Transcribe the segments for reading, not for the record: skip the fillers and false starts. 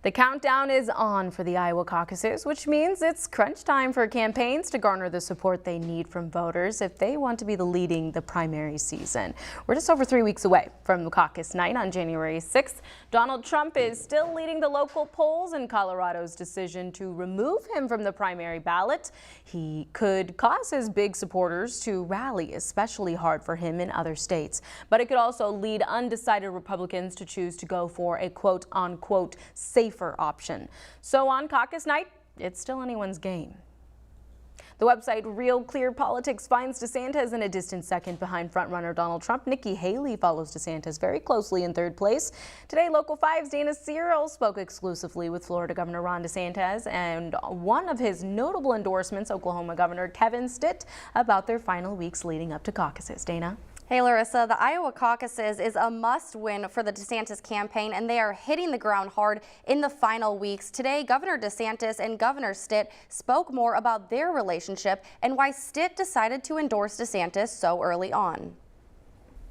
The countdown is on for the Iowa caucuses, which means it's crunch time for campaigns to garner the support they need from voters if they want to be leading the primary season. We're just over 3 weeks away from the caucus night on January 6th. Donald Trump is still leading the local polls, and Colorado's decision to remove him from the primary ballot, he could cause his big supporters to rally especially hard for him in other states. But it could also lead undecided Republicans to choose to go for a quote-unquote safer option. So on caucus night, it's still anyone's game. The website Real Clear Politics finds DeSantis in a distant second behind frontrunner Donald Trump. Nikki Haley follows DeSantis very closely in third place. Today, Local 5's Dana Cyril spoke exclusively with Florida Governor Ron DeSantis and one of his notable endorsements, Oklahoma Governor Kevin Stitt, about their final weeks leading up to caucuses. Dana? Hey Larissa, the Iowa caucuses is a must-win for the DeSantis campaign, and they are hitting the ground hard in the final weeks. Today, Governor DeSantis and Governor Stitt spoke more about their relationship and why Stitt decided to endorse DeSantis so early on.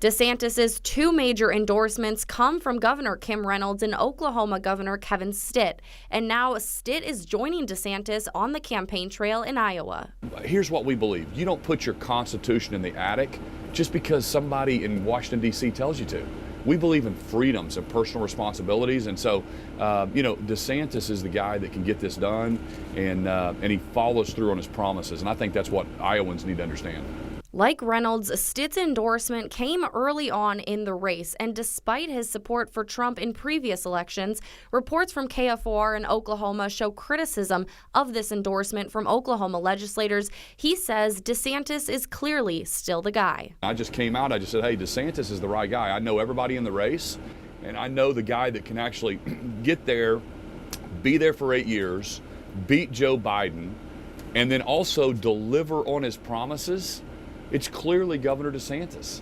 DeSantis's two major endorsements come from Governor Kim Reynolds and Oklahoma Governor Kevin Stitt. And now Stitt is joining DeSantis on the campaign trail in Iowa. Here's what we believe. You don't put your Constitution in the attic just because somebody in Washington, D.C. tells you to. We believe in freedoms and personal responsibilities. And so, DeSantis is the guy that can get this done, and he follows through on his promises. And I think that's what Iowans need to understand. Like Reynolds, Stitt's endorsement came early on in the race, and despite his support for Trump in previous elections, reports from KFOR in Oklahoma show criticism of this endorsement from Oklahoma legislators. He says DeSantis is clearly still the guy. I just came out, I just said, hey, DeSantis is the right guy. I know everybody in the race, and I know the guy that can actually get there, be there for 8 years, beat Joe Biden, and then also deliver on his promises. It's clearly Governor DeSantis.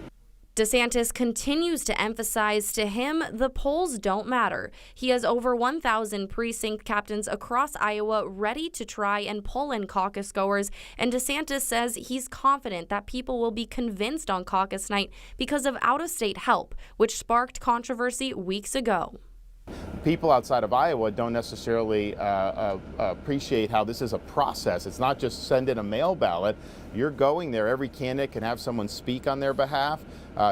DeSantis continues to emphasize to him the polls don't matter. He has over 1,000 precinct captains across Iowa ready to try and pull in caucus goers, and DeSantis says he's confident that people will be convinced on caucus night because of out-of-state help, which sparked controversy weeks ago. People outside of Iowa don't necessarily appreciate how this is a process. It's not just send in a mail ballot. You're going there. Every candidate can have someone speak on their behalf.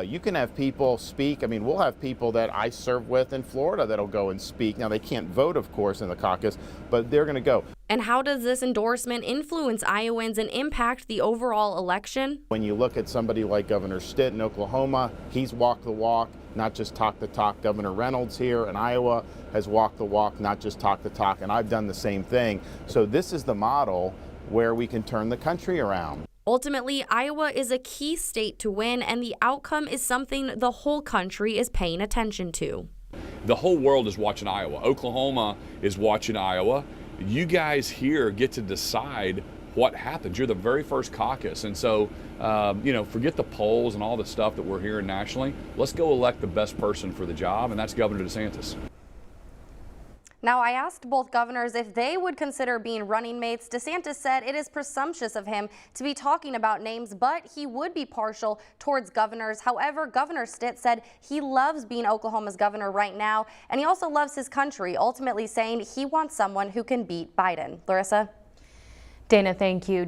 You can have people speak. I mean, we'll have people that I serve with in Florida that'll go and speak. Now, they can't vote, of course, in the caucus, but they're going to go. And how does this endorsement influence Iowans and impact the overall election? When you look at somebody like Governor Stitt in Oklahoma, he's walked the walk, not just talk the talk. Governor Reynolds here in Iowa has walked the walk, not just talk the talk, and I've done the same thing. So this is the model where we can turn the country around. Ultimately, Iowa is a key state to win, and the outcome is something the whole country is paying attention to. The whole world is watching Iowa. Oklahoma is watching Iowa. You guys here get to decide what happens. You're the very first caucus. And so, forget the polls and all the stuff that we're hearing nationally. Let's go elect the best person for the job, and that's Governor DeSantis. Now, I asked both governors if they would consider being running mates. DeSantis said it is presumptuous of him to be talking about names, but he would be partial towards governors. However, Governor Stitt said he loves being Oklahoma's governor right now, and he also loves his country, ultimately saying he wants someone who can beat Biden. Larissa? Dana, thank you.